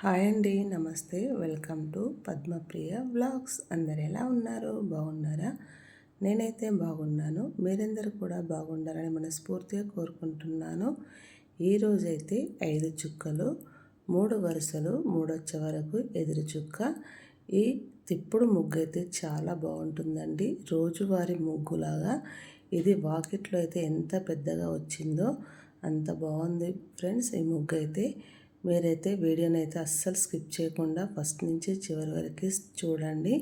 Hi అండి, నమస్తే. Welcome to Padmapriya vlogs. అందరు ఎలా ఉన్నారు? బాగున్నారా? నేనైతే బాగున్నాను. మీరందరూ కూడా బాగుండాలని మనస్ఫూర్తిగా కోరుకుంటున్నాను. ఈరోజైతే 5 చుక్కలు, 3 వరుసలు, 3 వచ్చే వరకు ఎదురు చుక్క. ఈ తిప్పుడు ముగ్గు అయితే చాలా బాగుంటుందండి. రోజువారీ ముగ్గులాగా ఇది వాకిట్లో అయితే ఎంత పెద్దగా వచ్చిందో అంత బాగుంది ఫ్రెండ్స్. ఈ ముగ్గు అయితే మీరైతే వీడియోని అయితే అస్సలు స్కిప్ చేయకుండా ఫస్ట్ నుంచి చివరి వరకు చూడండి.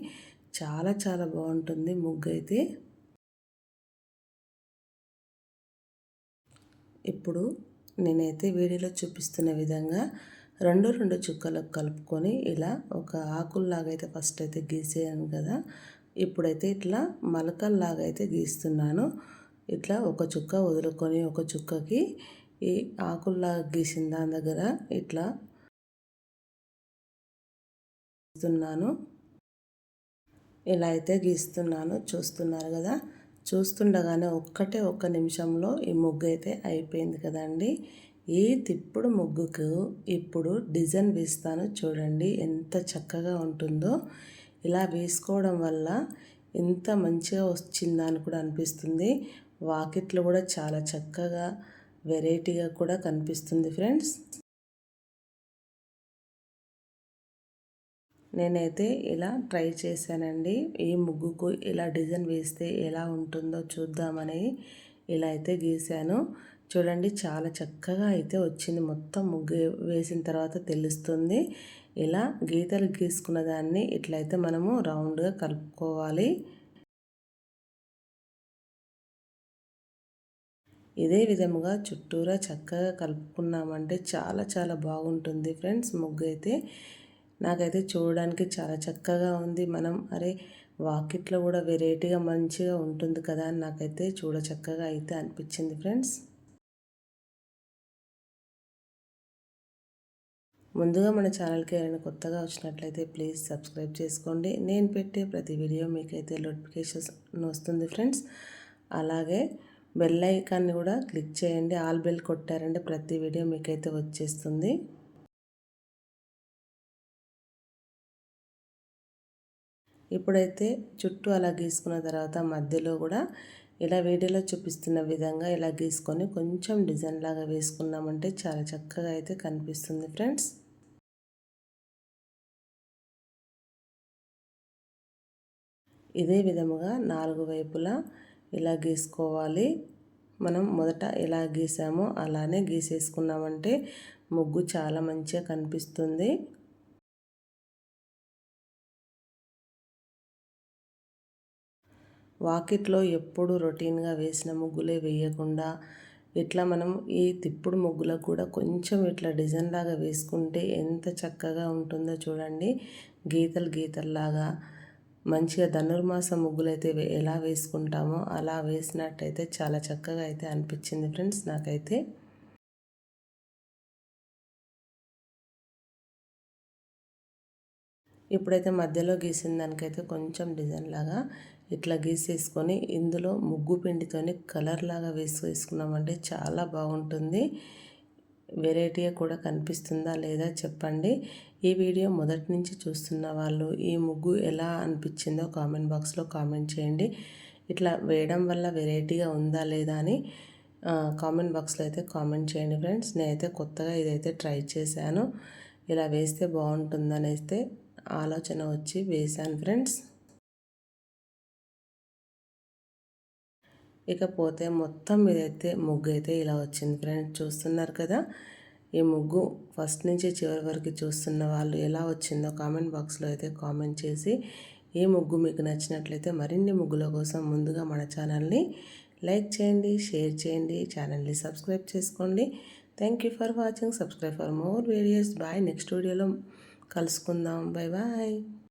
చాలా చాలా బాగుంటుంది ముగ్గు అయితే. ఇప్పుడు నేనైతే వీడియోలో చూపిస్తున్న విధంగా రెండు చుక్కలకు కలుపుకొని ఇలా ఒక ఆకుల్లాగా అయితే ఫస్ట్ అయితే గీసేయాను కదా. ఇప్పుడైతే ఇట్లా మలకల్లాగా అయితే గీస్తున్నాను. ఇట్లా ఒక చుక్క వదులుకొని ఒక చుక్కకి ఈ ఆకుల్లాగా గీసిన దాని దగ్గర ఇట్లా గీస్తున్నాను. ఇలా అయితే గీస్తున్నాను, చూస్తున్నారు కదా. చూస్తుండగానే ఒక్క నిమిషంలో ఈ ముగ్గు అయితే అయిపోయింది కదండి. ఈ తిప్పుడు ముగ్గుకు ఇప్పుడు డిజైన్ వేస్తాను చూడండి, ఎంత చక్కగా ఉంటుందో. ఇలా వేసుకోవడం వల్ల ఎంత మంచిగా వచ్చిందని కూడా అనిపిస్తుంది. వాకిట్లో కూడా చాలా చక్కగా వెరైటీగా కూడా కనిపిస్తుంది ఫ్రెండ్స్. నేనైతే ఇలా ట్రై చేశానండి. ఈ ముగ్గుకు ఇలా డిజైన్ వేస్తే ఎలా ఉంటుందో చూద్దామని ఇలా అయితే గీశాను. చూడండి, చాలా చక్కగా అయితే వచ్చింది. మొత్తం ముగ్గు వేసిన తర్వాత తెలుస్తుంది. ఇలా గీతలు గీసుకున్న దాన్ని ఇట్లయితే మనము రౌండ్గా కలుపుకోవాలి. ఇదే విధముగా చుట్టూరా చక్కగా కలుపుకున్నామంటే చాలా చాలా బాగుంటుంది ఫ్రెండ్స్. ముగ్గు అయితే నాకైతే చూడడానికి చాలా చక్కగా ఉంది. మనం వాకిట్లో కూడా వెరైటీగా మంచిగా ఉంటుంది కదా అని నాకైతే చూడ చక్కగా అయితే అనిపించింది ఫ్రెండ్స్. ముందుగా మన ఛానల్కి ఏమైనా కొత్తగా వచ్చినట్లయితే ప్లీజ్ సబ్స్క్రైబ్ చేసుకోండి. నేను పెట్టే ప్రతి వీడియో మీకైతే నోటిఫికేషన్స్ వస్తుంది ఫ్రెండ్స్. అలాగే బెల్ ఐకాన్ని కూడా క్లిక్ చేయండి. ఆల్ బెల్ కొట్టారంటే ప్రతి వీడియో మీకైతే వచ్చేస్తుంది. ఇప్పుడైతే చుట్టూ అలా గీసుకున్న తర్వాత మధ్యలో కూడా ఇలా వీడియోలో చూపిస్తున్న విధంగా ఇలా గీసుకొని కొంచెం డిజైన్ లాగా వేసుకున్నామంటే చాలా చక్కగా అయితే కనిపిస్తుంది ఫ్రెండ్స్. ఇదే విధముగా 4 వైపులా ఇలా గీసుకోవాలి. మనం మొదట ఎలా గీసామో అలానే గీసేసుకున్నామంటే ముగ్గు చాలా మంచిగా కనిపిస్తుంది. వాకిట్లో ఎప్పుడు రొటీన్గా వేసిన ముగ్గులే వేయకుండా ఇట్లా మనం ఈ తిప్పుడు ముగ్గులకు కూడా కొంచెం ఇట్లా డిజైన్ లాగా వేసుకుంటే ఎంత చక్కగా ఉంటుందో చూడండి. గీతల్లాగా మంచిగా ధనుర్మాస ముగ్గులు అయితే ఎలా వేసుకుంటామో అలా వేసినట్టయితే చాలా చక్కగా అయితే అనిపించింది ఫ్రెండ్స్ నాకైతే. ఇప్పుడైతే మధ్యలో గీసిన దానికైతే కొంచెం డిజైన్ లాగా ఇట్లా గీసేసుకొని ఇందులో ముగ్గు పిండితోని కలర్ లాగా వేసుకున్నామంటే చాలా బాగుంటుంది. వెరైటీగా కూడా కనిపిస్తుందా లేదా చెప్పండి. ఈ వీడియో మొదటి నుంచి చూస్తున్న వాళ్ళు ఈ ముగ్గు ఎలా అనిపించిందో కామెంట్ బాక్స్లో కామెంట్ చేయండి. ఇట్లా వేయడం వల్ల వెరైటీగా ఉందా లేదా అని కామెంట్ బాక్స్లో అయితే కామెంట్ చేయండి ఫ్రెండ్స్. నేనైతే కొత్తగా ఇదైతే ట్రై చేశాను. ఇలా వేస్తే బాగుంటుందని అయితే ఆలోచన వచ్చి వేశాను ఫ్రెండ్స్. ఇకపోతే మొత్తం మీదైతే ముగ్గు అయితే ఇలా వచ్చింది ఫ్రెండ్స్, చూస్తున్నారు కదా. ఈ ముగ్గు ఫస్ట్ నుంచి చివరి వరకు చూస్తున్న వాళ్ళు ఎలా వచ్చిందో కామెంట్ బాక్స్లో అయితే కామెంట్ చేసి ఈ ముగ్గు మీకు నచ్చినట్లయితే మరిన్ని ముగ్గుల కోసం ముందుగా మన ఛానల్ని లైక్ చేయండి, షేర్ చేయండి, ఛానల్ని సబ్స్క్రైబ్ చేసుకోండి. Thank you for watching. Subscribe for more videos. Bye. Next వీడియోలో కలుసుకుందాం. Bye bye.